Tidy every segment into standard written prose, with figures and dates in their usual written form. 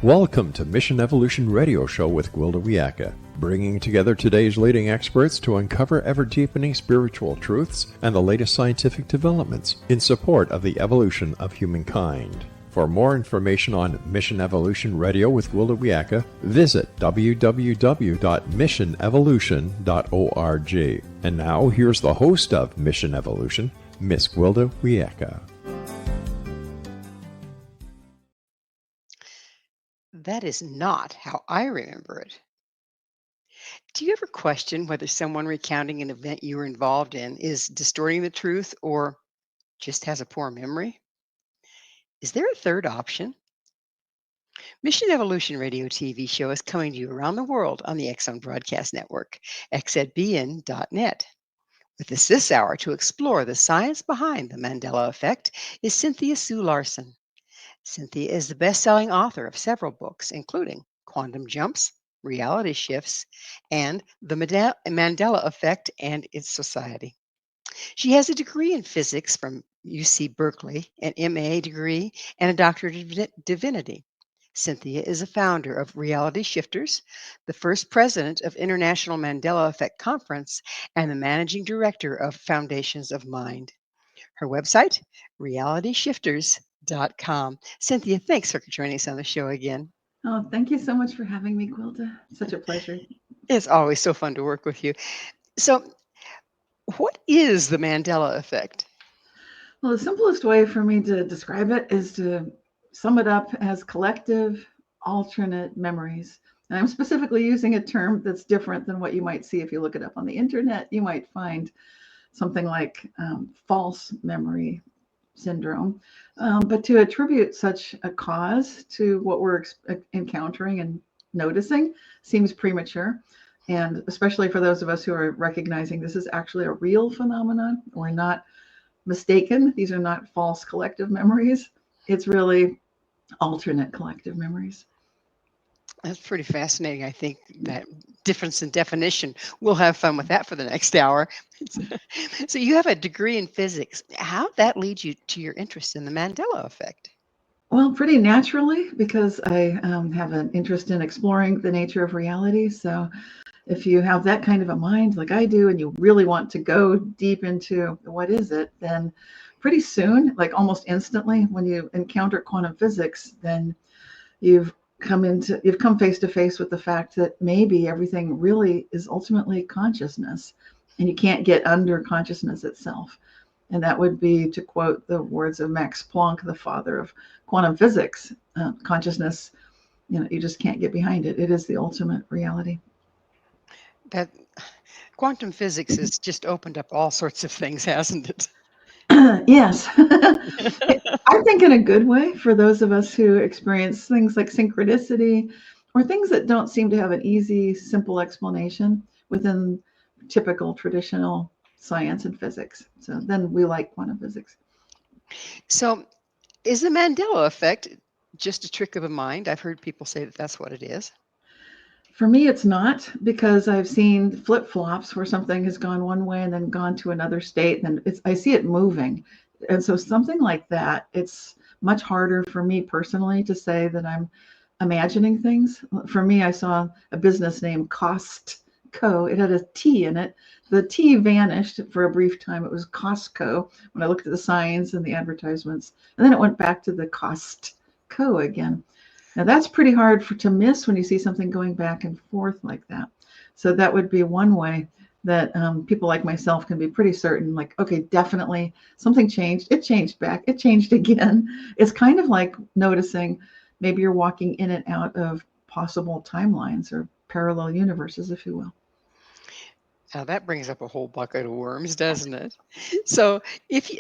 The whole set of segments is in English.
Welcome to Mission Evolution Radio Show with Gwilda Wiyaka, bringing together today's leading experts to uncover ever-deepening spiritual truths and the latest scientific developments in support of the evolution of humankind. For more information on Mission Evolution Radio with Gwilda Wiyaka, visit www.missionevolution.org. And now, here's the host of Mission Evolution, Miss Gwilda Wiyaka. That is not how I remember it. Do you ever question whether someone recounting an event you were involved in is distorting the truth or just has a poor memory? Is there a third option? Mission Evolution Radio TV show is coming to you around the world on the X-Zone Broadcast Network, xzbn.net. With us this hour to explore the science behind the Mandela Effect is Cynthia Sue Larson. Cynthia is the best-selling author of several books, including Quantum Jumps, Reality Shifts, and The Mandela Effect and Its Society. She has a degree in physics from UC Berkeley, an MA degree, and a Doctor of Divinity. Cynthia is a founder of RealityShifters, the first president of International Mandela Effect Conference, and the managing director of Foundations of Mind. Her website, RealityShifters.com. Cynthia, thanks for joining us on the show again. Oh, thank you so much for having me, Gwilda. Such a pleasure. It's always so fun to work with you. So, what is the Mandela Effect? Well, the simplest way for me to describe it is to sum it up as collective alternate memories. And I'm specifically using a term that's different than what you might see if you look it up on the internet. You might find something like false memory syndrome. But to attribute such a cause to what we're encountering and noticing seems premature. And especially for those of us who are recognizing this is actually a real phenomenon. We're not mistaken. These are not false collective memories. It's really alternate collective memories. That's pretty fascinating. I think that difference in definition, we'll have fun with that for the next hour. So you have a degree in physics. How did that lead you to your interest in the Mandela Effect? Well, pretty naturally, because I have an interest in exploring the nature of reality. So if you have that kind of a mind like I do, and you really want to go deep into what is it, then pretty soon, like almost instantly, when you encounter quantum physics, then you've come face to face with the fact that maybe everything really is ultimately consciousness, and you can't get under consciousness itself. And that would be, to quote the words of Max Planck, the father of quantum physics, consciousness, you just can't get behind it. It is the ultimate reality. That quantum physics has just opened up all sorts of things, hasn't it? Yes. I think in a good way for those of us who experience things like synchronicity or things that don't seem to have an easy, simple explanation within typical traditional science and physics. So then we like quantum physics. So is the Mandela Effect just a trick of the mind? I've heard people say that that's what it is. For me, it's not, because I've seen flip-flops where something has gone one way and then gone to another state, and I see it moving. And so something like that, it's much harder for me personally to say that I'm imagining things. For me, I saw a business name, Costco. It had a T in it. The T vanished for a brief time. It was Costco when I looked at the signs and the advertisements. And then it went back to the Costco again. Now that's pretty hard to miss when you see something going back and forth like that. So that would be one way that people like myself can be pretty certain, like, okay, definitely something changed. It changed back. It changed again. It's kind of like noticing maybe you're walking in and out of possible timelines or parallel universes, if you will. Now that brings up a whole bucket of worms, doesn't it? So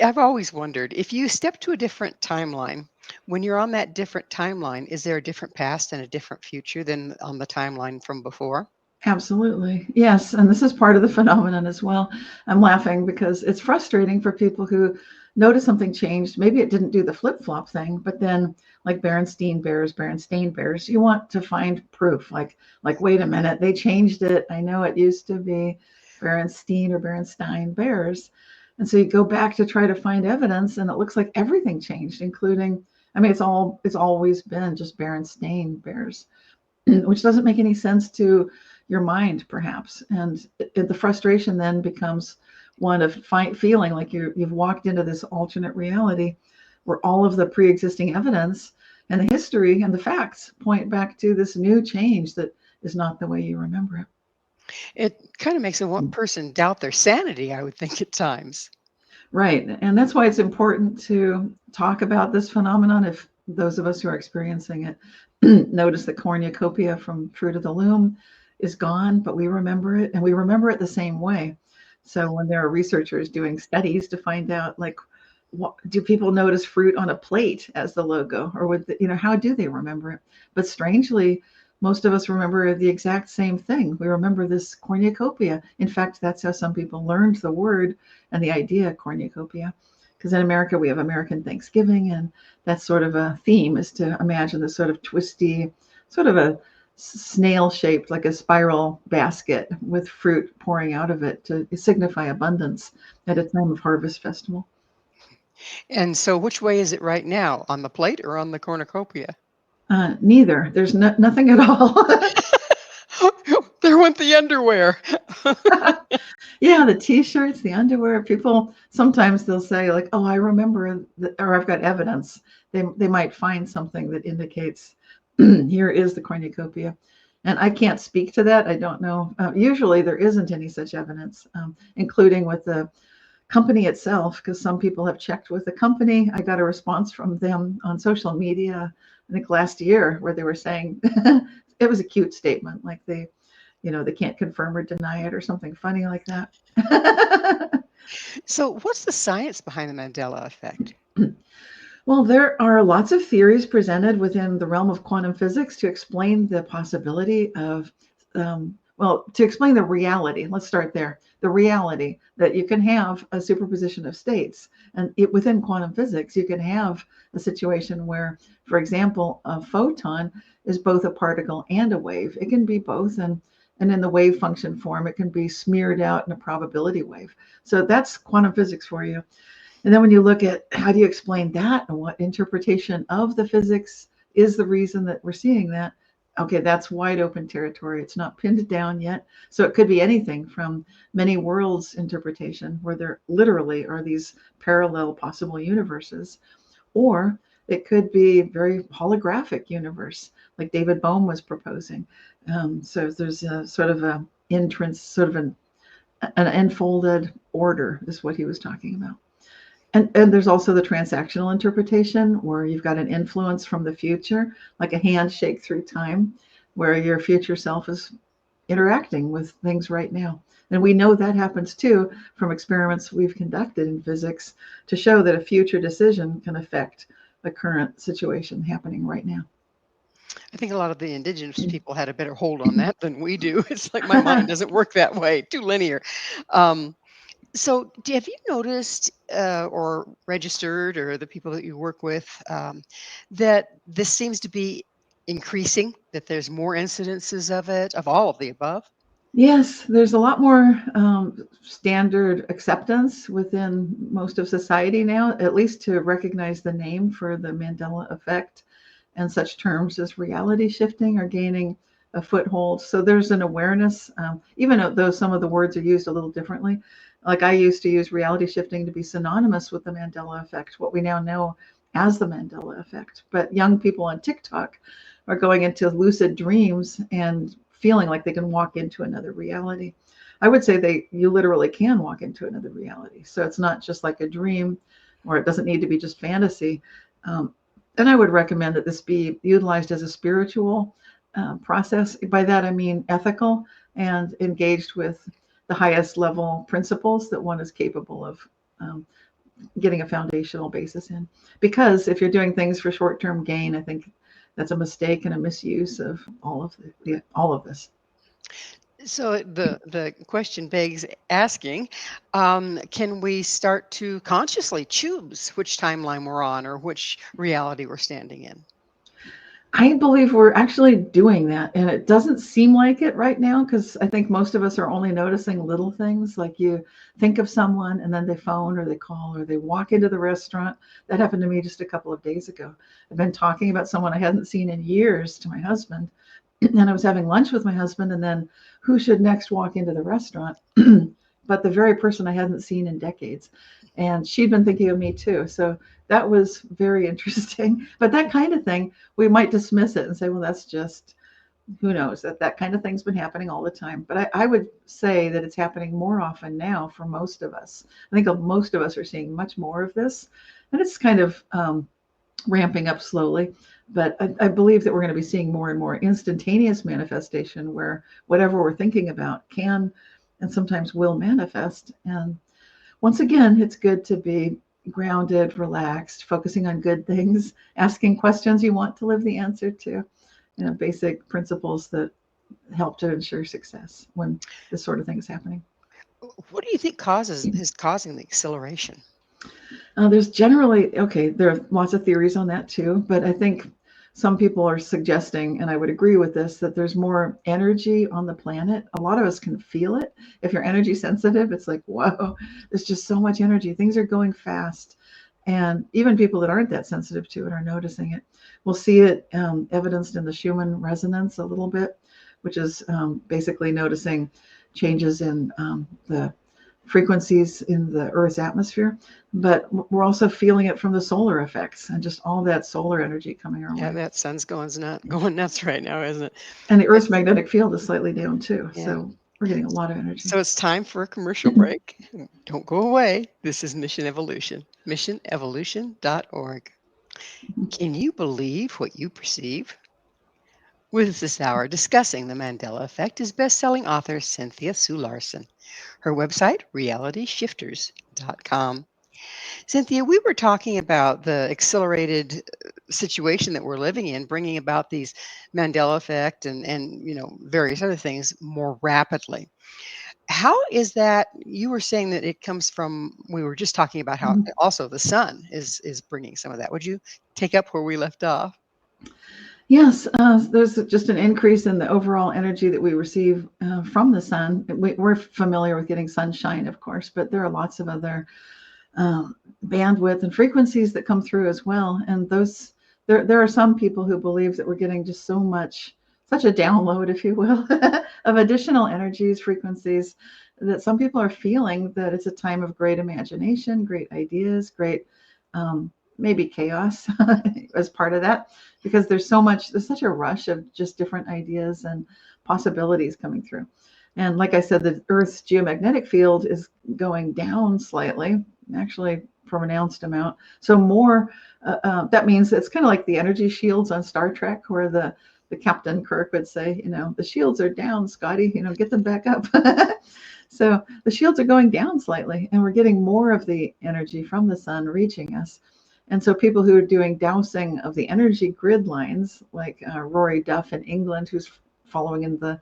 I've always wondered, if you step to a different timeline, when you're on that different timeline, is there a different past and a different future than on the timeline from before? Absolutely. Yes. And this is part of the phenomenon as well. I'm laughing because it's frustrating for people who notice something changed. Maybe it didn't do the flip-flop thing, but then like Berenstain Bears, you want to find proof. Like, wait a minute, they changed it. I know it used to be Berenstain Bears. And so you go back to try to find evidence, and it looks like everything changed, including I mean, it's always been just Berenstain Bears, which doesn't make any sense to your mind, perhaps. And the frustration then becomes one of feeling like you've walked into this alternate reality where all of the pre-existing evidence and the history and the facts point back to this new change that is not the way you remember it. It kind of makes a one person doubt their sanity, I would think, at times. Right. And that's why it's important to talk about this phenomenon if those of us who are experiencing it notice that cornucopia from Fruit of the Loom is gone, but we remember it, and we remember it the same way. So when there are researchers doing studies to find out, like, what, do people notice fruit on a plate as the logo, or how do they remember it? But strangely, most of us remember the exact same thing. We remember this cornucopia. In fact, that's how some people learned the word and the idea cornucopia. Because in America, we have American Thanksgiving, and that's sort of a theme, is to imagine this sort of twisty, sort of a snail-shaped, like a spiral basket with fruit pouring out of it to signify abundance at a time of harvest festival. And so, which way is it right now? On the plate or on the cornucopia? Neither. There's nothing at all. There went the underwear. Yeah, the t-shirts, the underwear. People sometimes they'll say like, "Oh, I remember," or "I've got evidence." They might find something that indicates here is the cornucopia, and I can't speak to that. I don't know. Usually, there isn't any such evidence, including with the company itself, because some people have checked with the company. I got a response from them on social media, I think last year, where they were saying it was a cute statement, like they can't confirm or deny it or something funny like that. So, what's the science behind the Mandela effect? Well, there are lots of theories presented within the realm of quantum physics to explain the possibility of, to explain the reality. Let's start there. The reality that you can have a superposition of states. And within quantum physics, you can have a situation where, for example, a photon is both a particle and a wave. It can be both. And in the wave function form, it can be smeared out in a probability wave. So that's quantum physics for you. And then when you look at how do you explain that and what interpretation of the physics is the reason that we're seeing that, okay, that's wide open territory. It's not pinned down yet. So it could be anything from many worlds interpretation, where there literally are these parallel possible universes, or it could be very holographic universe, like David Bohm was proposing. So there's a sort of an entrance, sort of an unfolded order is what he was talking about. And there's also the transactional interpretation, where you've got an influence from the future, like a handshake through time, where your future self is interacting with things right now. And we know that happens too from experiments we've conducted in physics to show that a future decision can affect the current situation happening right now. I think a lot of the indigenous people had a better hold on that than we do. It's like my mind doesn't work that way, too linear. So, have you noticed or registered, or the people that you work with, that this seems to be increasing, that there's more incidences of it, of all of the above? Yes, there's a lot more standard acceptance within most of society now, at least to recognize the name for the Mandela effect, and such terms as reality shifting are gaining a foothold. So there's an awareness, even though some of the words are used a little differently. Like I used to use reality shifting to be synonymous with the Mandela effect, what we now know as the Mandela effect. But young people on TikTok are going into lucid dreams and feeling like they can walk into another reality. I would say you literally can walk into another reality. So it's not just like a dream, or it doesn't need to be just fantasy. And I would recommend that this be utilized as a spiritual process. By that, I mean ethical and engaged with the highest level principles that one is capable of getting a foundational basis in. Because if you're doing things for short-term gain, I think that's a mistake and a misuse of all of this. So the question begs asking, can we start to consciously choose which timeline we're on or which reality we're standing in? I believe we're actually doing that, and it doesn't seem like it right now because I think most of us are only noticing little things like you think of someone and then they phone or they call or they walk into the restaurant. That happened to me just a couple of days ago. I've been talking about someone I hadn't seen in years to my husband, and I was having lunch with my husband, and then who should next walk into the restaurant but the very person I hadn't seen in decades. And she'd been thinking of me too. So that was very interesting. But that kind of thing, we might dismiss it and say, well, that's just, who knows, that kind of thing's been happening all the time. But I would say that it's happening more often now for most of us. I think most of us are seeing much more of this. And it's kind of ramping up slowly. But I believe that we're going to be seeing more and more instantaneous manifestation where whatever we're thinking about can and sometimes will manifest. And once again, it's good to be grounded, relaxed, focusing on good things, asking questions you want to live the answer to, basic principles that help to ensure success when this sort of thing is happening. What do you think is causing the acceleration? There's generally, there are lots of theories on that too, but I think some people are suggesting, and I would agree with this, that there's more energy on the planet. A lot of us can feel it. If you're energy sensitive, it's like, whoa, there's just so much energy. Things are going fast. And even people that aren't that sensitive to it are noticing it. We'll see it evidenced in the Schumann resonance a little bit, which is basically noticing changes in the frequencies in the Earth's atmosphere, but we're also feeling it from the solar effects and just all that solar energy coming our way. Yeah, that sun's going nuts right now, isn't it? And the Earth's magnetic field is slightly down too, so we're getting a lot of energy. So it's time for a commercial break. Don't go away. This is Mission Evolution, missionevolution.org. Can you believe what you perceive? With us this hour discussing the Mandela Effect is best-selling author Cynthia Sue Larson. Her website, RealityShifters.com. Cynthia, we were talking about the accelerated situation that we're living in, bringing about these Mandela Effect and various other things more rapidly. How is that? You were saying that it comes from, we were just talking about how also the sun is bringing some of that. Would you take up where we left off? Yes, there's just an increase in the overall energy that we receive from the sun. We're familiar with getting sunshine, of course, but there are lots of other bandwidth and frequencies that come through as well. And there are some people who believe that we're getting just such a download, if you will, of additional energies, frequencies, that some people are feeling that it's a time of great imagination, great ideas, great maybe chaos as part of that, because there's such a rush of just different ideas and possibilities coming through. And like I said, the Earth's geomagnetic field is going down slightly, actually pronounced amount. So more, that means it's kind of like the energy shields on Star Trek, where the Captain Kirk would say, the shields are down, Scotty, get them back up. So the shields are going down slightly, and we're getting more of the energy from the sun reaching us. And so people who are doing dowsing of the energy grid lines, like Rory Duff in England, who's following in the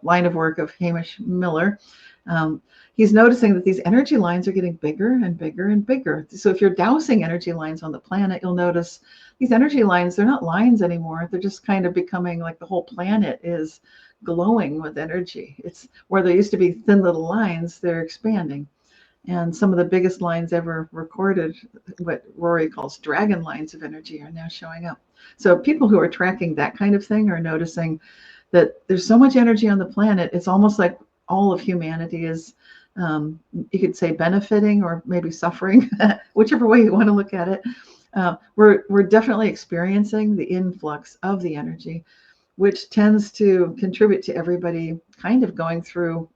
line of work of Hamish Miller, he's noticing that these energy lines are getting bigger and bigger and bigger. So if you're dowsing energy lines on the planet, you'll notice these energy lines, they're not lines anymore. They're just kind of becoming like the whole planet is glowing with energy. It's where there used to be thin little lines, they're expanding. And some of the biggest lines ever recorded, what Rory calls dragon lines of energy, are now showing up. So people who are tracking that kind of thing are noticing that there's so much energy on the planet. It's almost like all of humanity is, you could say, benefiting or maybe suffering, whichever way you want to look at it. We're definitely experiencing the influx of the energy, which tends to contribute to everybody kind of going through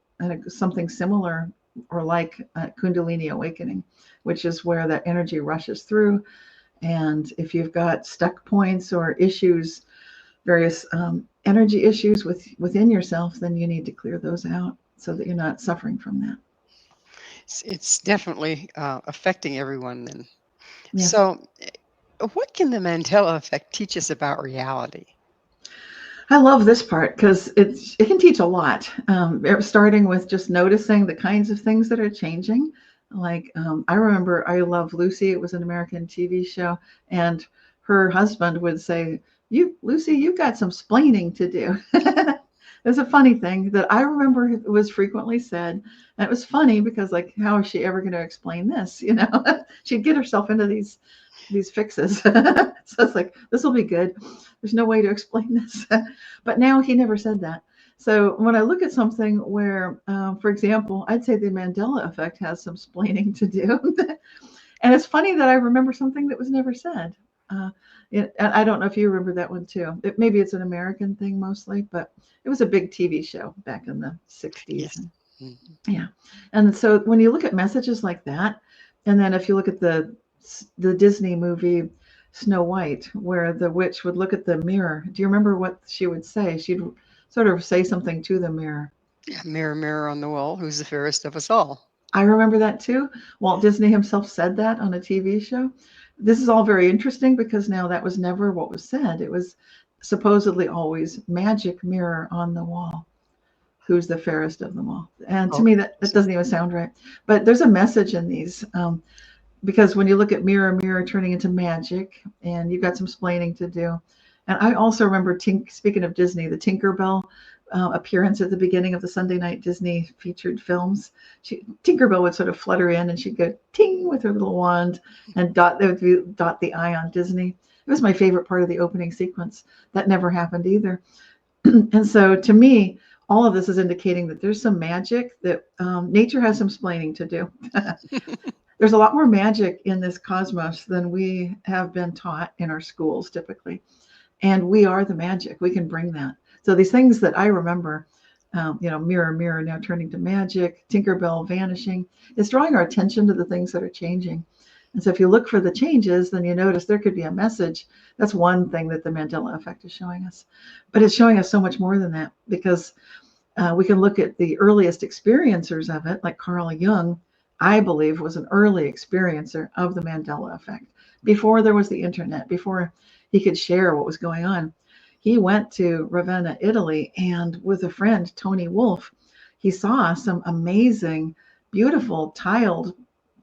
something similar or like Kundalini awakening, which is where that energy rushes through. And if you've got stuck points or issues, various energy issues within yourself, then you need to clear those out so that you're not suffering from that. It's definitely affecting everyone then. Yes. So what can the Mandela Effect teach us about reality? I love this part because it can teach a lot, starting with just noticing the kinds of things that are changing. Like I remember I Love Lucy. It was an American TV show, and her husband would say, Lucy, you've got some splaining to do. It's a funny thing that I remember it was frequently said. And it was funny because, like, how is she ever going to explain this? She'd get herself into these fixes. So it's like, this will be good. There's no way to explain this. But now he never said that. So when I look at something where, for example, I'd say the Mandela Effect has some splaining to do. And it's funny that I remember something that was never said. I don't know if you remember that one too. Maybe it's an American thing mostly, but it was a big TV show back in the 60s. Yes. Yeah. And so when you look at messages like that, and then if you look at the Disney movie Snow White, where the witch would look at the mirror, do you remember what she would say? She'd sort of say something to the mirror. Yeah, mirror, mirror on the wall, who's the fairest of us all? I remember that too. Walt Disney himself said that on a TV show. This is all very interesting because now that was never what was said. It was supposedly always magic mirror on the wall. Who's the fairest of them all? And to me, that doesn't even sound right. But there's a message in these because when you look at mirror, mirror turning into magic, and you've got some splaining to do. And I also remember, speaking of Disney, the Tinkerbell appearance at the beginning of the Sunday night Disney featured films. Tinkerbell would sort of flutter in and she'd go ting with her little wand and dot the I on Disney. It was my favorite part of the opening sequence. That never happened either. And so to me, all of this is indicating that there's some magic, that nature has some splaining to do. There's a lot more magic in this cosmos than we have been taught in our schools typically. And we are the magic. We can bring that. So these things that I remember, mirror, mirror, now turning to magic, Tinkerbell vanishing, it's drawing our attention to the things that are changing. And so if you look for the changes, then you notice there could be a message. That's one thing that the Mandela Effect is showing us. But it's showing us so much more than that, because we can look at the earliest experiencers of it, like Carl Jung, I believe, was an early experiencer of the Mandela Effect. Before there was the internet, before he could share what was going on. He went to Ravenna, Italy, and with a friend, Tony Wolff, he saw some amazing, beautiful tiled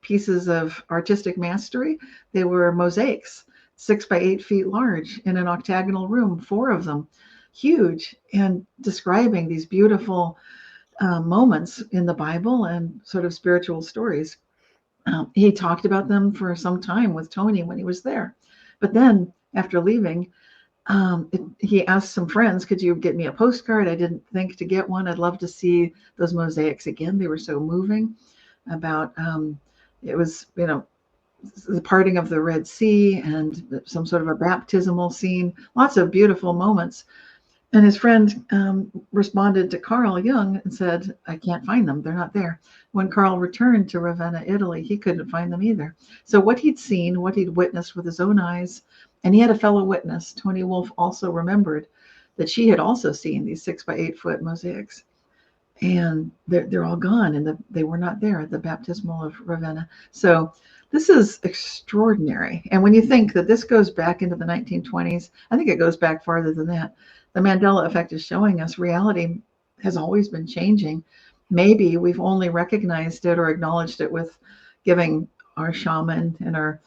pieces of artistic mastery. They were mosaics, 6 by 8 feet large in an octagonal room, 4 of them, huge, and describing these beautiful moments in the Bible and sort of spiritual stories. He talked about them for some time with Tony when he was there. But then after leaving, he asked some friends, could you get me a postcard? I didn't think to get one. I'd love to see those mosaics again. They were so moving about, it was, the parting of the Red Sea and some sort of a baptismal scene, lots of beautiful moments. And his friend responded to Carl Jung and said, I can't find them. They're not there. When Carl returned to Ravenna, Italy, he couldn't find them either. So what he'd seen, what he'd witnessed with his own eyes, and he had a fellow witness, Tony Wolff, also remembered that she had also seen these 6 by 8 foot mosaics. And they're all gone, and they were not there at the baptismal of Ravenna. So this is extraordinary. And when you think that this goes back into the 1920s, I think it goes back farther than that. The Mandela Effect is showing us reality has always been changing. Maybe we've only recognized it or acknowledged it with giving our shaman and our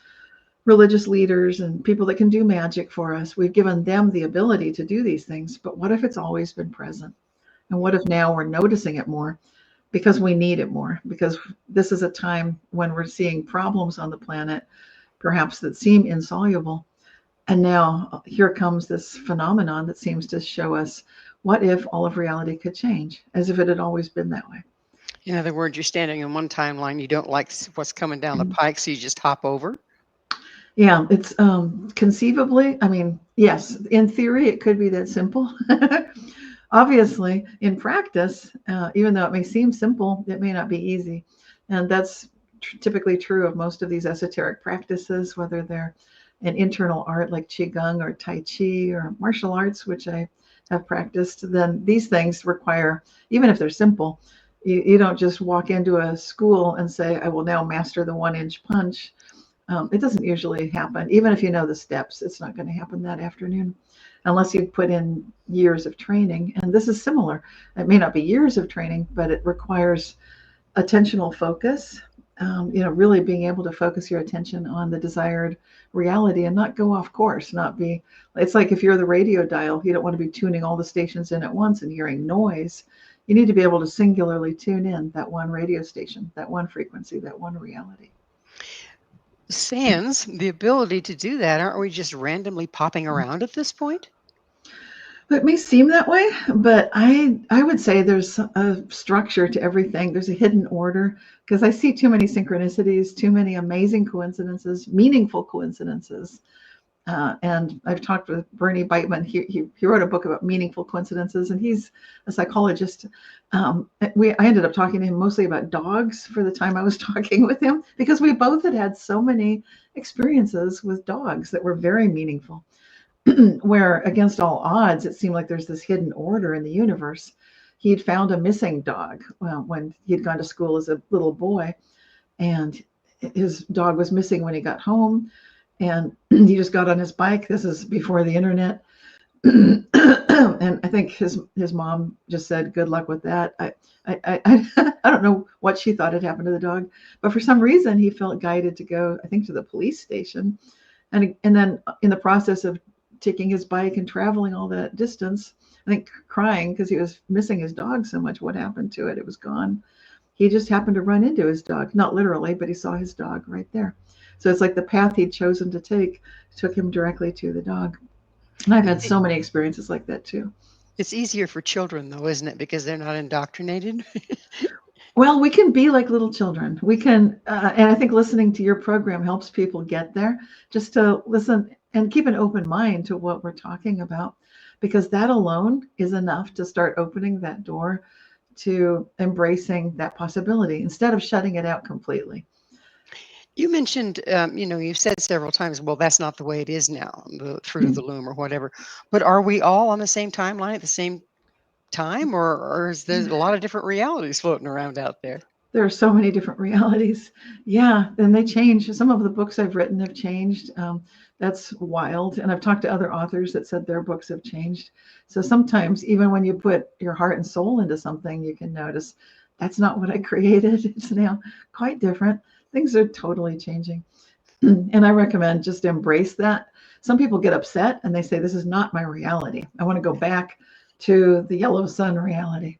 religious leaders and people that can do magic for us. We've given them the ability to do these things. But what if it's always been present? And what if now we're noticing it more because we need it more? Because this is a time when we're seeing problems on the planet, perhaps that seem insoluble. And now here comes this phenomenon that seems to show us, what if all of reality could change, as if it had always been that way? In other words, you're standing in one timeline, you don't like what's coming down the pike, so you just hop over? Yeah, it's conceivably, yes, in theory, it could be that simple. Obviously, in practice, even though it may seem simple, it may not be easy. And that's typically true of most of these esoteric practices, whether they're an internal art like Qigong or Tai Chi or martial arts, which I have practiced. Then these things require, even if they're simple, you don't just walk into a school and say, I will now master the 1-inch punch. It doesn't usually happen. Even if you know the steps, it's not going to happen that afternoon unless you put in years of training. And this is similar. It may not be years of training, but it requires attentional focus really being able to focus your attention on the desired reality and not go off course, it's like if you're the radio dial, you don't want to be tuning all the stations in at once and hearing noise. You need to be able to singularly tune in that one radio station, that one frequency, that one reality. Sans the ability to do that, aren't we just randomly popping around at this point? It may seem that way, but I would say there's a structure to everything. There's a hidden order, because I see too many synchronicities, too many amazing coincidences, meaningful coincidences. And I've talked with Bernie Beitman. He wrote a book about meaningful coincidences, and he's a psychologist. I ended up talking to him mostly about dogs for the time I was talking with him, because we both had so many experiences with dogs that were very meaningful. Where against all odds, it seemed like there's this hidden order in the universe. He'd found a missing dog when he'd gone to school as a little boy, and his dog was missing when he got home, and he just got on his bike. This is before the internet. And I think his mom just said, "Good luck with that." I don't know what she thought had happened to the dog, but for some reason he felt guided to go, I think, to the police station. And then in the process of taking his bike and traveling all that distance, I think crying because he was missing his dog so much. What happened to it? It was gone. He just happened to run into his dog, not literally, but he saw his dog right there. So it's like the path he'd chosen to take took him directly to the dog. And I've had so many experiences like that too. It's easier for children though, isn't it? Because they're not indoctrinated. Well, we can be like little children. We can, and I think listening to your program helps people get there, just to listen and keep an open mind to what we're talking about, because that alone is enough to start opening that door to embracing that possibility instead of shutting it out completely. You mentioned, you've said several times, well, that's not the way it is now, the fruit of the loom or whatever. But are we all on the same timeline at the same time, or is there a lot of different realities floating around out there? There are so many different realities. Yeah, and they change. Some of the books I've written have changed. That's wild. And I've talked to other authors that said their books have changed. So sometimes even when you put your heart and soul into something, you can notice that's not what I created. It's now quite different. Things are totally changing. And I recommend just embrace that. Some people get upset and they say, this is not my reality. I want to go back to the yellow sun reality.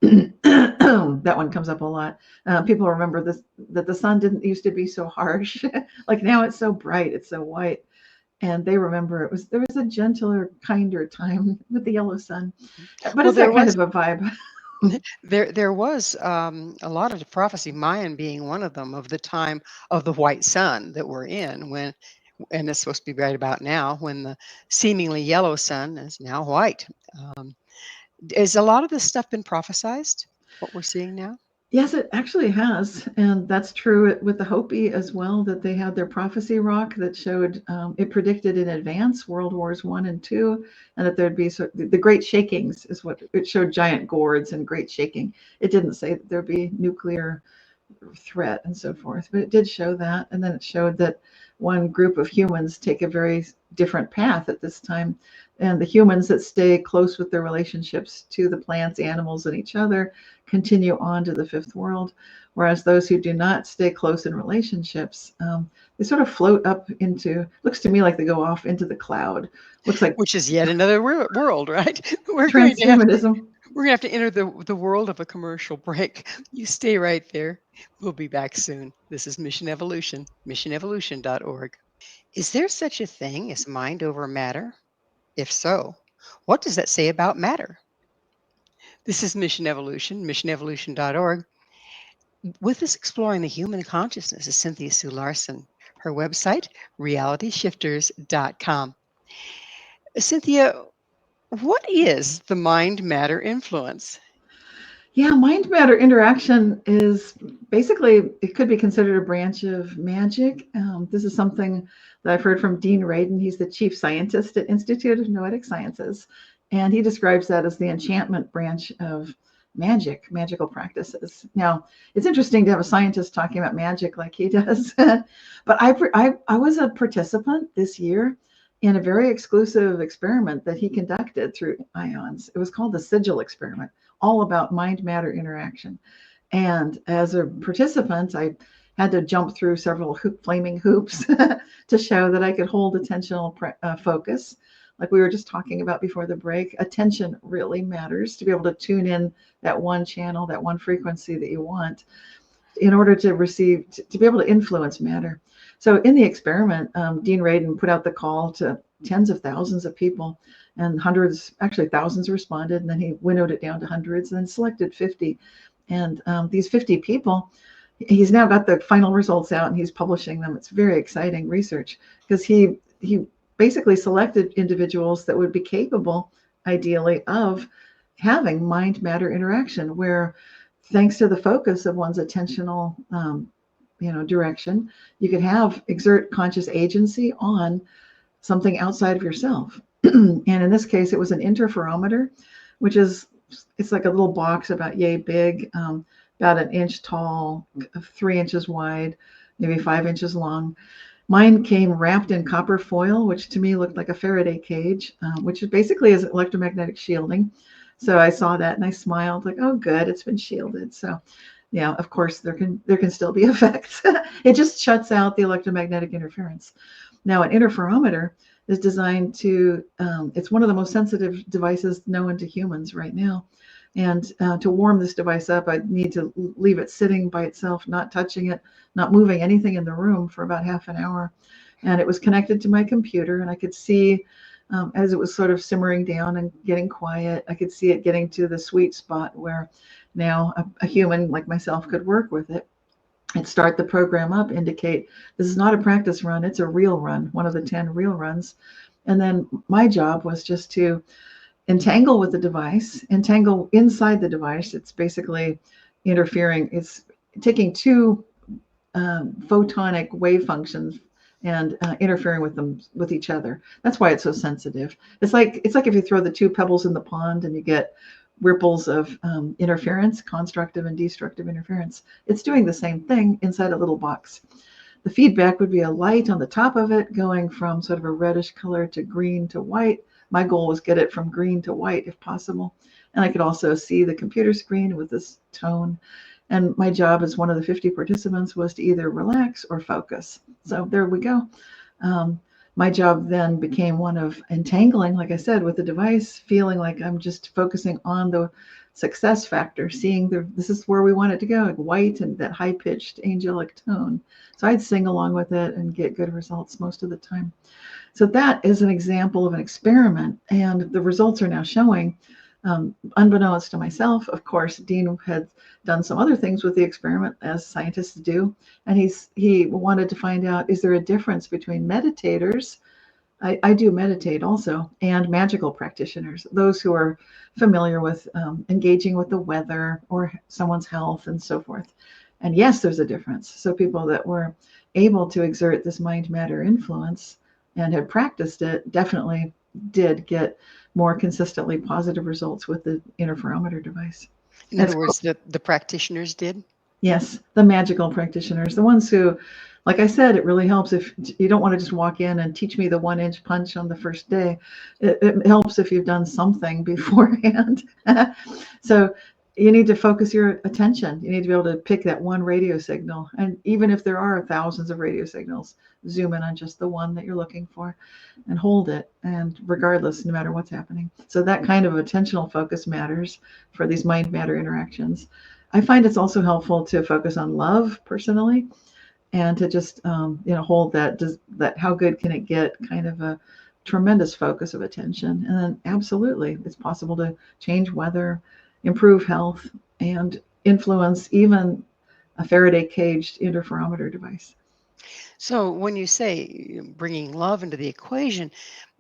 That one comes up a lot. People remember this, that the sun didn't used to be so harsh. Like now it's so bright, it's so white. And they remember there was a gentler, kinder time with the yellow sun. But it's that kind of a vibe. There was a lot of prophecy, Mayan being one of them, of the time of the white sun that we're in, and it's supposed to be right about now, when the seemingly yellow sun is now white. Has a lot of this stuff been prophesized, what we're seeing now? Yes, it actually has. And that's true with the Hopi as well, that they had their prophecy rock that showed, it predicted in advance World Wars I and II, and that there'd be the great shakings is what it showed, giant gourds and great shaking. It didn't say that there'd be nuclear threat and so forth, but it did show that. And then it showed that one group of humans take a very different path at this time. And the humans that stay close with their relationships to the plants, animals, and each other continue on to the fifth world. Whereas those who do not stay close in relationships, they sort of float up into, looks to me like they go off into the cloud. Looks like, which is yet another world, right? Transhumanism. We're going to have to enter the world of a commercial break. You stay right there. We'll be back soon. This is Mission Evolution, missionevolution.org. Is there such a thing as mind over matter? If so, what does that say about matter? This is Mission Evolution, missionevolution.org. With us exploring the human consciousness is Cynthia Sue Larson. Her website, RealityShifters.com. Cynthia, what is the mind-matter influence? Yeah, mind-matter interaction is basically, it could be considered a branch of magic. This is something that I've heard from Dean Radin. He's the chief scientist at Institute of Noetic Sciences. And he describes that as the enchantment branch of magical practices. Now, it's interesting to have a scientist talking about magic like he does. But I was a participant this year in a very exclusive experiment that he conducted through ions. It was called the Sigil experiment, all about mind-matter interaction. And as a participant, I had to jump through several flaming hoops to show that I could hold attentional focus. Like we were just talking about before the break, attention really matters to be able to tune in that one channel, that one frequency that you want in order to receive, to be able to influence matter. So in the experiment, Dean Radin put out the call to tens of thousands of people, and hundreds, actually thousands responded, and then he winnowed it down to hundreds and then selected 50. And these 50 people, he's now got the final results out and he's publishing them. It's very exciting research because he basically selected individuals that would be capable, ideally, of having mind-matter interaction, where thanks to the focus of one's attentional direction, you could exert conscious agency on something outside of yourself. And in this case, it was an interferometer, which is, it's like a little box about yay big, about an inch tall, 3 inches wide, maybe 5 inches long. Mine came wrapped in copper foil, which to me looked like a Faraday cage, which basically is electromagnetic shielding. So I saw that and I smiled like, oh, good, it's been shielded. So yeah, of course, there can still be effects. It just shuts out the electromagnetic interference. Now, an interferometer is designed to, it's one of the most sensitive devices known to humans right now. And to warm this device up, I need to leave it sitting by itself, not touching it, not moving anything in the room for about half an hour. And it was connected to my computer, and I could see as it was sort of simmering down and getting quiet, I could see it getting to the sweet spot where now a human like myself could work with it and start the program up, indicate this is not a practice run, it's a real run, one of the 10 real runs. And then my job was just to entangle with the device, entangle inside the device. It's basically interfering. It's taking two photonic wave functions and interfering with them with each other. That's why it's so sensitive. It's like if you throw the two pebbles in the pond and you get ripples of interference, constructive and destructive interference. It's doing the same thing inside a little box. The feedback would be a light on the top of it going from sort of a reddish color to green to white. My goal was get it from green to white if possible. And I could also see the computer screen with this tone. And my job as one of the 50 participants was to either relax or focus. So there we go. My job then became one of entangling, like I said, with the device, feeling like I'm just focusing on the success factor, seeing this is where we want it to go, like white and that high-pitched angelic tone. So I'd sing along with it and get good results most of the time. So that is an example of an experiment, and the results are now showing, unbeknownst to myself, of course, Dean had done some other things with the experiment, as scientists do, and he wanted to find out, is there a difference between meditators, I do meditate also, and magical practitioners, those who are familiar with engaging with the weather or someone's health and so forth. And yes, there's a difference. So people that were able to exert this mind-matter influence and had practiced it definitely did get more consistently positive results with the interferometer device. In other words, the practitioners did? Yes, the magical practitioners, the ones who, like I said, it really helps if you don't want to just walk in and teach me the 1-inch punch on the first day. It helps if you've done something beforehand. So you need to focus your attention. You need to be able to pick that one radio signal. And even if there are thousands of radio signals, zoom in on just the one that you're looking for and hold it. And regardless, no matter what's happening. So that kind of attentional focus matters for these mind-matter interactions. I find it's also helpful to focus on love personally and to just, hold that how good can it get kind of a tremendous focus of attention. And then absolutely, it's possible to change weather, improve health, and influence even a Faraday caged interferometer device. So when you say bringing love into the equation,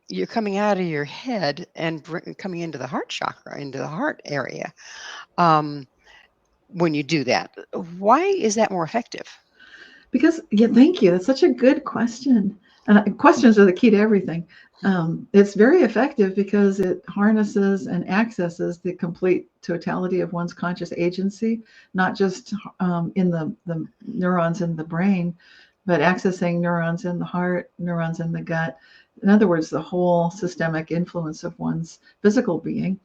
you're coming out of your head and coming into the heart chakra, into the heart area. When you do that, why is that more effective? Because, yeah, thank you. That's such a good question. Questions are the key to everything. It's very effective because it harnesses and accesses the complete totality of one's conscious agency, not just in the neurons in the brain, but accessing neurons in the heart, neurons in the gut. In other words, the whole systemic influence of one's physical being.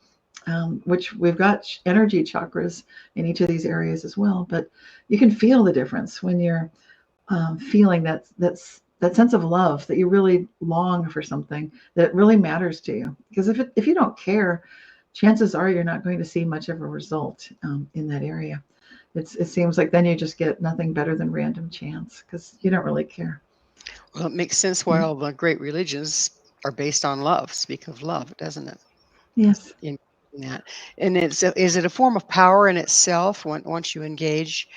which we've got energy chakras in each of these areas as well. But you can feel the difference when you're feeling that sense of love, that you really long for something that really matters to you. Because if you don't care, chances are you're not going to see much of a result in that area. It seems like then you just get nothing better than random chance because you don't really care. Well, it makes sense why all the great religions are based on love. Speak of love, doesn't it? Yes. In that, and is it a form of power in itself once you engage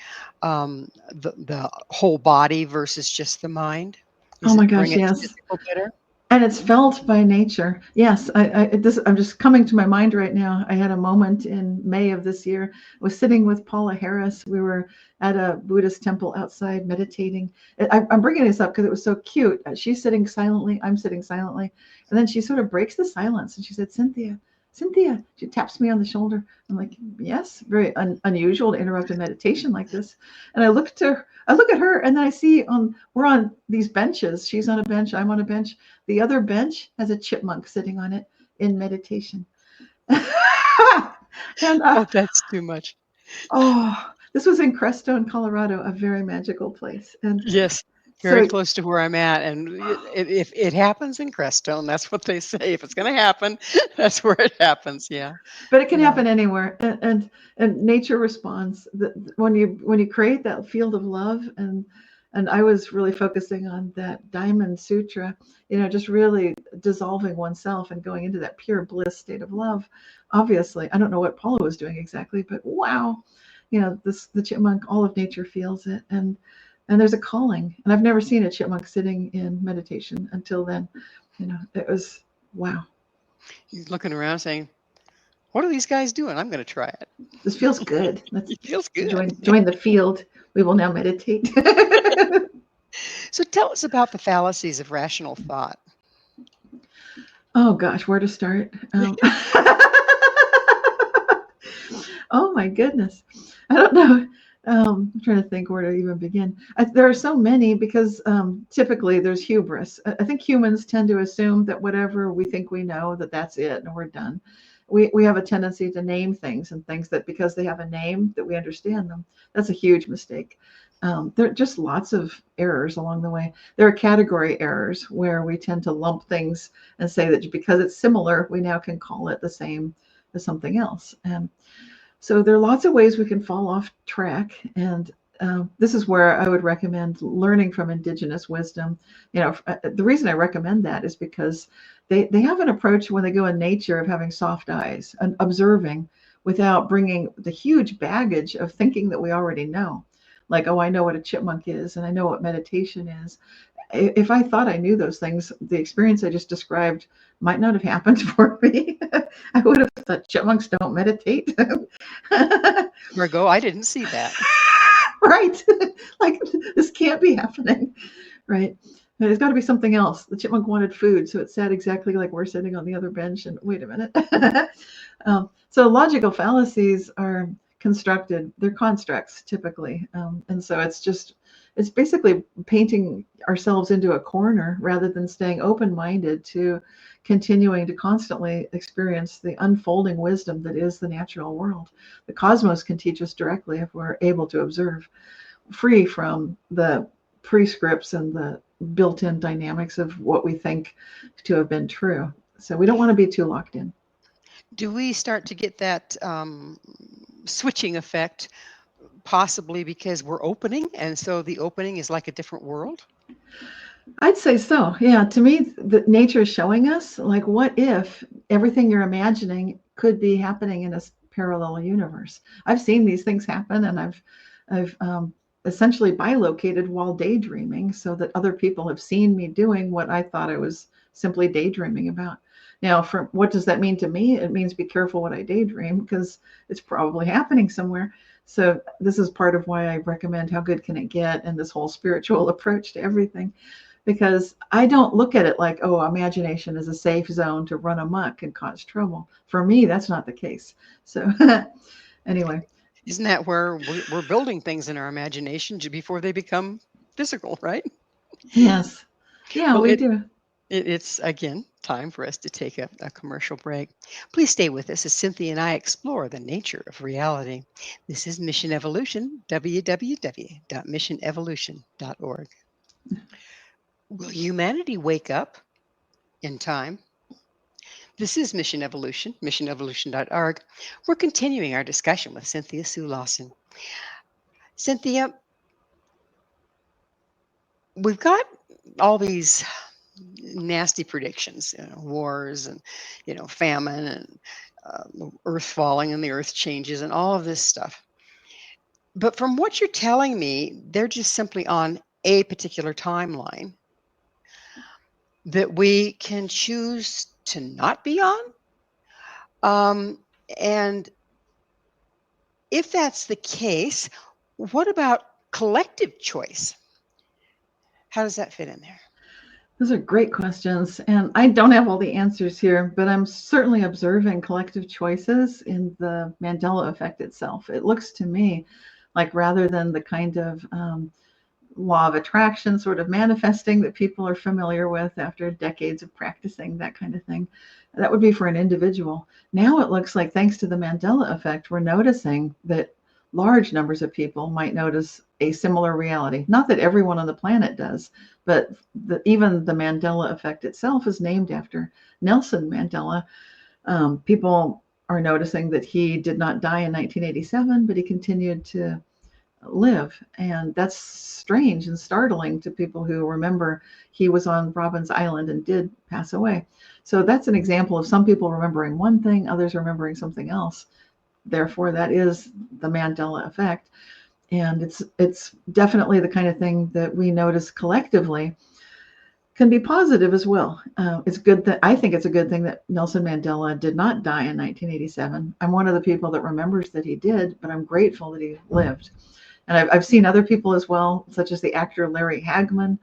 the whole body versus just the mind? Oh Is my it bring gosh, it yes. physical better? And it's felt by nature. Yes, I'm just coming to my mind right now. I had a moment in May of this year. I was sitting with Paula Harris. We were at a Buddhist temple outside meditating. I'm bringing this up because it was so cute. She's sitting silently. I'm sitting silently. And then she sort of breaks the silence and she said, Cynthia, Cynthia. She taps me on the shoulder. I'm like, yes, very unusual to interrupt a meditation like this. And I look at her and I see we're on these benches. She's on a bench. I'm on a bench. The other bench has a chipmunk sitting on it in meditation. And Oh, that's too much. this was in Crestone, Colorado, a very magical place. And Yes, very so, close to where I'm at, and if it happens in Crestone, that's what they say. If it's going to happen, that's where it happens. Yeah. but it can Yeah. happen anywhere, and nature responds. When you create that field of love, and I was really focusing on that Diamond Sutra, just really dissolving oneself and going into that pure bliss state of love. Obviously, I don't know what Paula was doing exactly, but wow, the chipmunk, all of nature feels it, and there's a calling. And I've never seen a chipmunk sitting in meditation until then. It was wow. He's looking around saying, "What are these guys doing? I'm going to try it." This feels good. Let's It feels good. join the field. We will now meditate. So tell us about the fallacies of rational thought. Oh gosh, where to start? Oh my goodness, I don't know. I'm trying to think where to even begin. There are so many because typically there's hubris. I think humans tend to assume that whatever we think we know, that's it and we're done. We have a tendency to name things and things that because they have a name that we understand them. That's a huge mistake. There are just lots of errors along the way. There are category errors where we tend to lump things and say that because it's similar, we now can call it the same as something else. And so there are lots of ways we can fall off track. And this is where I would recommend learning from indigenous wisdom. The reason I recommend that is because they have an approach when they go in nature of having soft eyes and observing without bringing the huge baggage of thinking that we already know. Like, oh, I know what a chipmunk is and I know what meditation is. If I thought I knew those things, the experience I just described might not have happened for me. I would have thought chipmunks don't meditate. Margot, I didn't see that. Right. Like, this can't be happening. Right. There's got to be something else. The chipmunk wanted food, so it sat exactly like we're sitting on the other bench. And wait a minute. So logical fallacies are constructed. They're constructs typically. And so it's basically painting ourselves into a corner rather than staying open-minded to continuing to constantly experience the unfolding wisdom that is the natural world. The cosmos can teach us directly if we're able to observe, free from the prescripts and the built-in dynamics of what we think to have been true. So we don't want to be too locked in. Do we start to get that switching effect possibly because we're opening, and so the opening is like a different world? I'd say so. Yeah, to me, nature is showing us, like, what if everything you're imagining could be happening in a parallel universe? I've seen these things happen, and I've essentially bilocated while daydreaming, so that other people have seen me doing what I thought I was simply daydreaming about. Now, what does that mean to me? It means be careful what I daydream, because it's probably happening somewhere. So this is part of why I recommend How Good Can It Get and this whole spiritual approach to everything, because I don't look at it like, oh, imagination is a safe zone to run amok and cause trouble. For me, that's not the case. So anyway. Isn't that where we're building things in our imagination before they become physical, right? Yes. Yeah, Well, we do. It's, again, time for us to take a commercial break. Please stay with us as Cynthia and I explore the nature of reality. This is Mission Evolution, www.missionevolution.org. Will humanity wake up in time? This is Mission Evolution, missionevolution.org. We're continuing our discussion with Cynthia Sue Larson. Cynthia, we've got all these nasty predictions, wars and, famine and the earth falling and the earth changes and all of this stuff. But from what you're telling me, they're just simply on a particular timeline that we can choose to not be on. And if that's the case, what about collective choice? How does that fit in there? Those are great questions. And I don't have all the answers here, but I'm certainly observing collective choices in the Mandela effect itself. It looks to me like rather than the kind of law of attraction sort of manifesting that people are familiar with after decades of practicing that kind of thing, that would be for an individual. Now it looks like, thanks to the Mandela effect, we're noticing that large numbers of people might notice a similar reality. Not that everyone on the planet does, but even the Mandela effect itself is named after Nelson Mandela. People are noticing that he did not die in 1987, but he continued to live. And that's strange and startling to people who remember he was on Robben's Island and did pass away. So that's an example of some people remembering one thing, others remembering something else. Therefore, that is the Mandela effect. And it's definitely the kind of thing that we notice collectively can be positive as well. It's good that I think it's a good thing that Nelson Mandela did not die in 1987. I'm one of the people that remembers that he did, but I'm grateful that he lived. And I've seen other people as well, such as the actor Larry Hagman.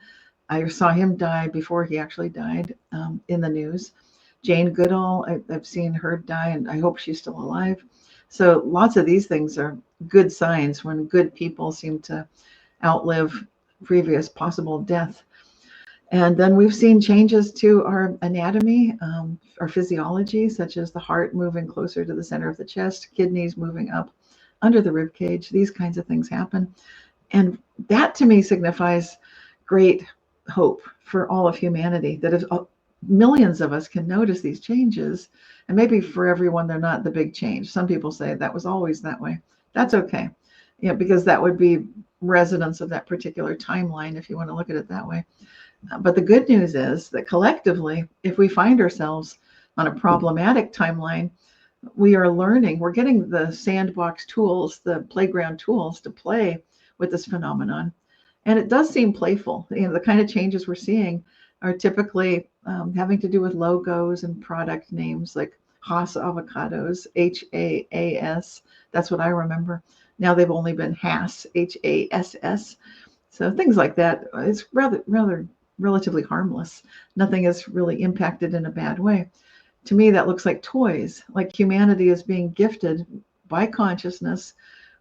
I saw him die before he actually died in the news. Jane Goodall, I've seen her die, and I hope she's still alive. So lots of these things are good signs when good people seem to outlive previous possible death. And then we've seen changes to our anatomy, our physiology, such as the heart moving closer to the center of the chest, kidneys moving up under the rib cage. These kinds of things happen. And that to me signifies great hope for all of humanity, that if millions of us can notice these changes, and maybe for everyone, they're not the big change. Some people say that was always that way. That's okay. Because that would be resonance of that particular timeline, if you want to look at it that way. But the good news is that collectively, if we find ourselves on a problematic timeline, we are learning, we're getting the sandbox tools, the playground tools to play with this phenomenon. And it does seem playful. The kind of changes we're seeing are typically having to do with logos and product names like Haas avocados, HAAS. That's what I remember. Now they've only been Hass, HASS. So things like that. It's relatively harmless. Nothing is really impacted in a bad way. To me, that looks like toys, like humanity is being gifted by consciousness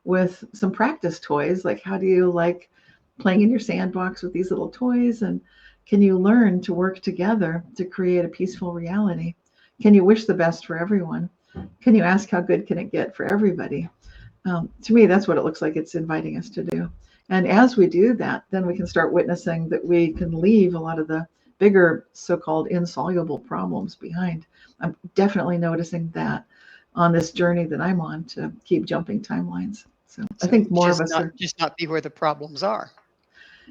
with some practice toys. Like, how do you like playing in your sandbox with these little toys? And can you learn to work together to create a peaceful reality? Can you wish the best for everyone? Can you ask how good can it get for everybody? To me, that's what it looks like it's inviting us to do. And as we do that, then we can start witnessing that we can leave a lot of the bigger so-called insoluble problems behind. I'm definitely noticing that on this journey that I'm on to keep jumping timelines. So I think more of us are just not be where the problems are.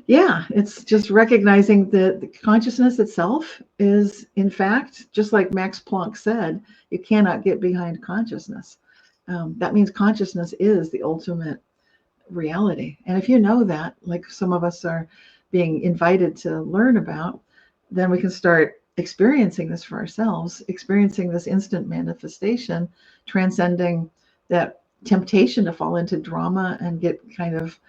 Yeah, it's just recognizing that the consciousness itself is, in fact, just like Max Planck said, you cannot get behind consciousness. That means consciousness is the ultimate reality. And if you know that, like some of us are being invited to learn about, then we can start experiencing this for ourselves, experiencing this instant manifestation, transcending that temptation to fall into drama and get kind of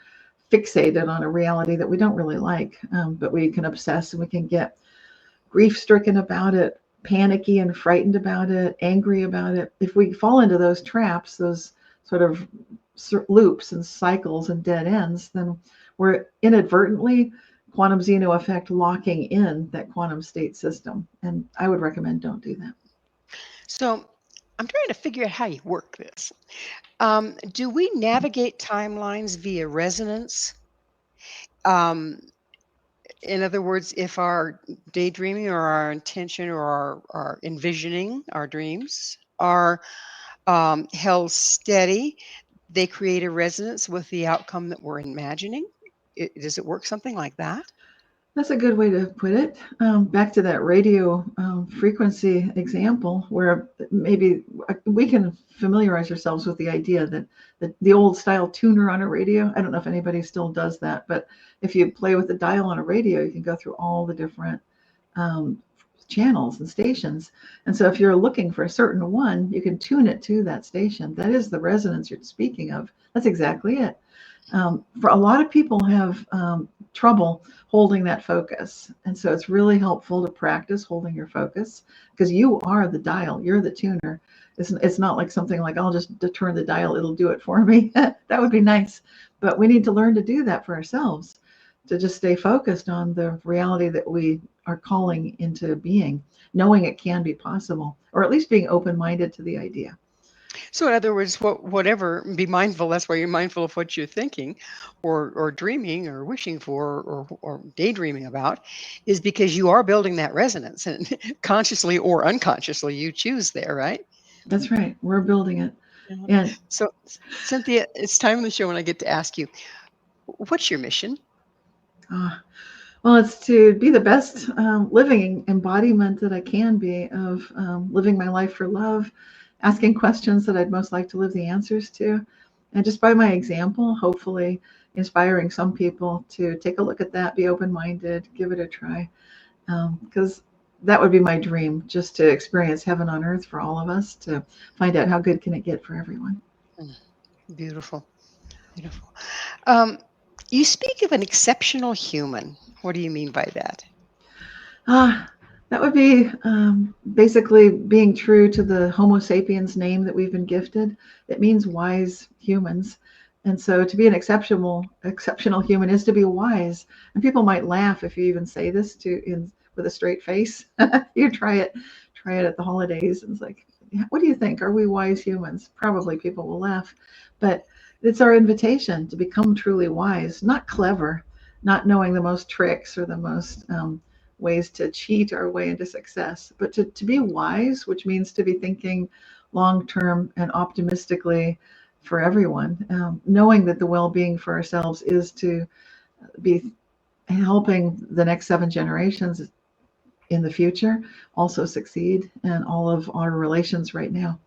fixated on a reality that we don't really like, but we can obsess and we can get grief-stricken about it, panicky and frightened about it, angry about it. If we fall into those traps, those sort of loops and cycles and dead ends, then we're inadvertently quantum Zeno effect locking in that quantum state system. And I would recommend don't do that. So I'm trying to figure out how you work this. Do we navigate timelines via resonance? Um, in other words, if our daydreaming or our intention or our envisioning, our dreams are held steady, they create a resonance with the outcome that we're imagining. Does it work something like that? That's a good way to put it. Back to that radio frequency example, where maybe we can familiarize ourselves with the idea that the old style tuner on a radio, I don't know if anybody still does that, but if you play with the dial on a radio, you can go through all the different channels and stations. And so if you're looking for a certain one, you can tune it to that station. That is the resonance you're speaking of. That's exactly it. For a lot of people have trouble holding that focus. And so it's really helpful to practice holding your focus, because you are the dial, you're the tuner. It's not like something like, I'll just turn the dial, it'll do it for me. That would be nice. But we need to learn to do that for ourselves, to just stay focused on the reality that we are calling into being, knowing it can be possible, or at least being open-minded to the idea. So in other words, whatever, be mindful. That's why you're mindful of what you're thinking or dreaming or wishing for or daydreaming about, is because you are building that resonance, and consciously or unconsciously you choose there, right? That's right. We're building it. Yeah. And So Cynthia, it's time in the show when I get to ask you, what's your mission? well, it's to be the best living embodiment that I can be of living my life for love, asking questions that I'd most like to live the answers to, and just by my example, hopefully inspiring some people to take a look at that, be open-minded, give it a try, because that would be my dream, just to experience heaven on earth for all of us, to find out how good can it get for everyone. Beautiful, beautiful. You speak of an exceptional human. What do you mean by that? That would be basically being true to the Homo sapiens name that we've been gifted. It means wise humans. And so to be an exceptional human is to be wise. And people might laugh if you even say this with a straight face. You try it at the holidays, and it's like, what do you think? Are we wise humans? Probably people will laugh. But it's our invitation to become truly wise, not clever, not knowing the most tricks or the most ways to cheat our way into success, but to be wise, which means to be thinking long-term and optimistically for everyone, knowing that the well-being for ourselves is to be helping the next 7 generations in the future also succeed, and all of our relations right now.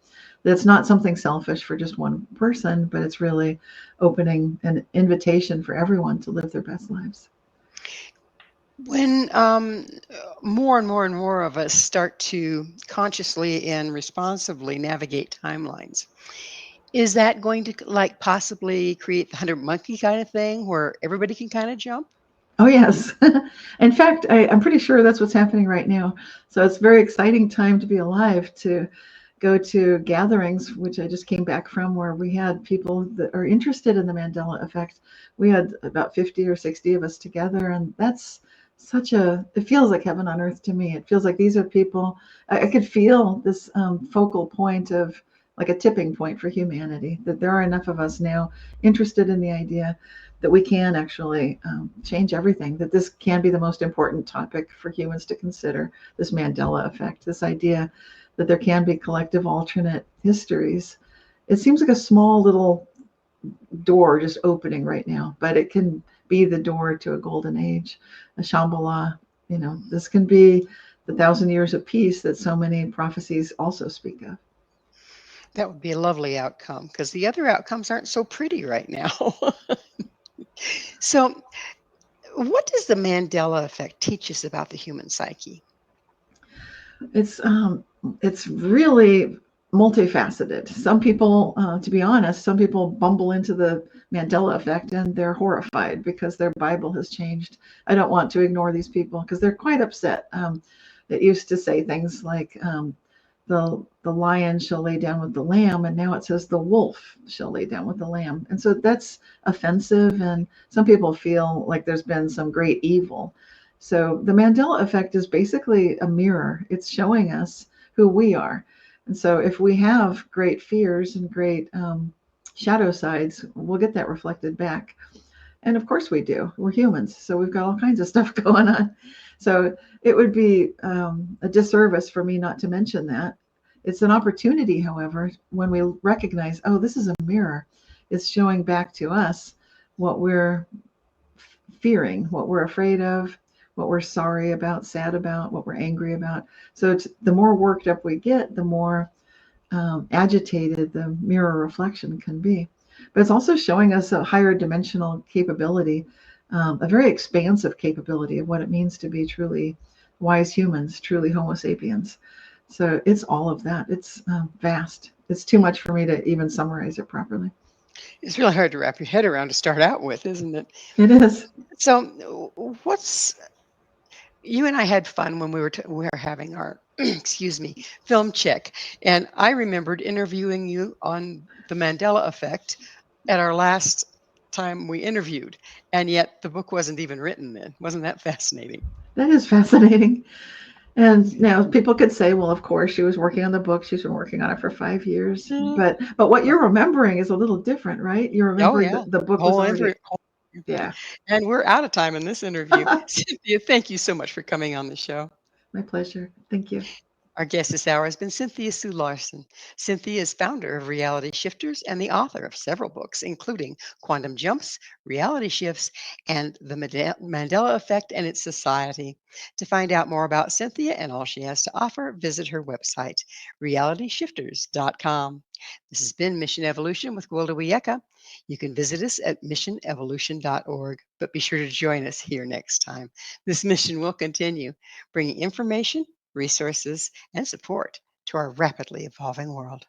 That's not something selfish for just one person, but it's really opening an invitation for everyone to live their best lives. When more and more and more of us start to consciously and responsibly navigate timelines, is that going to like possibly create the 100 monkey kind of thing where everybody can kind of jump? Oh, yes. In fact, I'm pretty sure that's what's happening right now. So it's a very exciting time to be alive, to go to gatherings, which I just came back from, where we had people that are interested in the Mandela Effect. We had about 50 or 60 of us together, and that's it feels like heaven on earth to me. It feels like these are people, I could feel this focal point of, like a tipping point for humanity, that there are enough of us now interested in the idea that we can actually change everything, that this can be the most important topic for humans to consider, this Mandela Effect, this idea that there can be collective alternate histories. It seems like a small little door just opening right now, but it can be the door to a golden age, a Shambhala. This can be the 1,000 years of peace that so many prophecies also speak of. That would be a lovely outcome, because the other outcomes aren't so pretty right now. So, what does the Mandela Effect teach us about the human psyche? It's really multifaceted. Some people, to be honest, some people bumble into the Mandela Effect and they're horrified because their Bible has changed. I don't want to ignore these people because they're quite upset. It used to say things like, the lion shall lay down with the lamb, and now it says the wolf shall lay down with the lamb. And so that's offensive, and some people feel like there's been some great evil. So the Mandela effect is basically a mirror. It's showing us who we are. And so if we have great fears and great shadow sides, we'll get that reflected back. And of course we do. We're humans, so we've got all kinds of stuff going on. So it would be a disservice for me not to mention that. It's an opportunity, however, when we recognize, oh, this is a mirror. It's showing back to us what we're fearing, what we're afraid of, what we're sorry about, sad about, what we're angry about. So the more worked up we get, the more agitated the mirror reflection can be. But it's also showing us a higher dimensional capability, a very expansive capability of what it means to be truly wise humans, truly Homo sapiens. So it's all of that. It's vast. It's too much for me to even summarize it properly. It's really hard to wrap your head around to start out with, isn't it? It is. So, you and I had fun when we were having our excuse me, film check, and I remembered interviewing you on the Mandela Effect at our last time we interviewed, and yet the book wasn't even written then. Wasn't that fascinating? That is fascinating. And now people could say, well, of course, she was working on the book. She's been working on it for 5 years. But what you're remembering is a little different, right? You're Oh remembering yeah, that the book was whole already, whole interview. yeah. And we're out of time in this interview. Cynthia, thank you so much for coming on the show. My pleasure. Thank you. Our guest this hour has been Cynthia Sue Larson. Cynthia is founder of Reality Shifters and the author of several books, including Quantum Jumps, Reality Shifts, and The Mandela Effect and its Society. To find out more about Cynthia and all she has to offer, visit her website, realityshifters.com. This has been Mission Evolution with Gwilda Wiyaka. You can visit us at missionevolution.org, but be sure to join us here next time. This mission will continue, bringing information, resources, and support to our rapidly evolving world.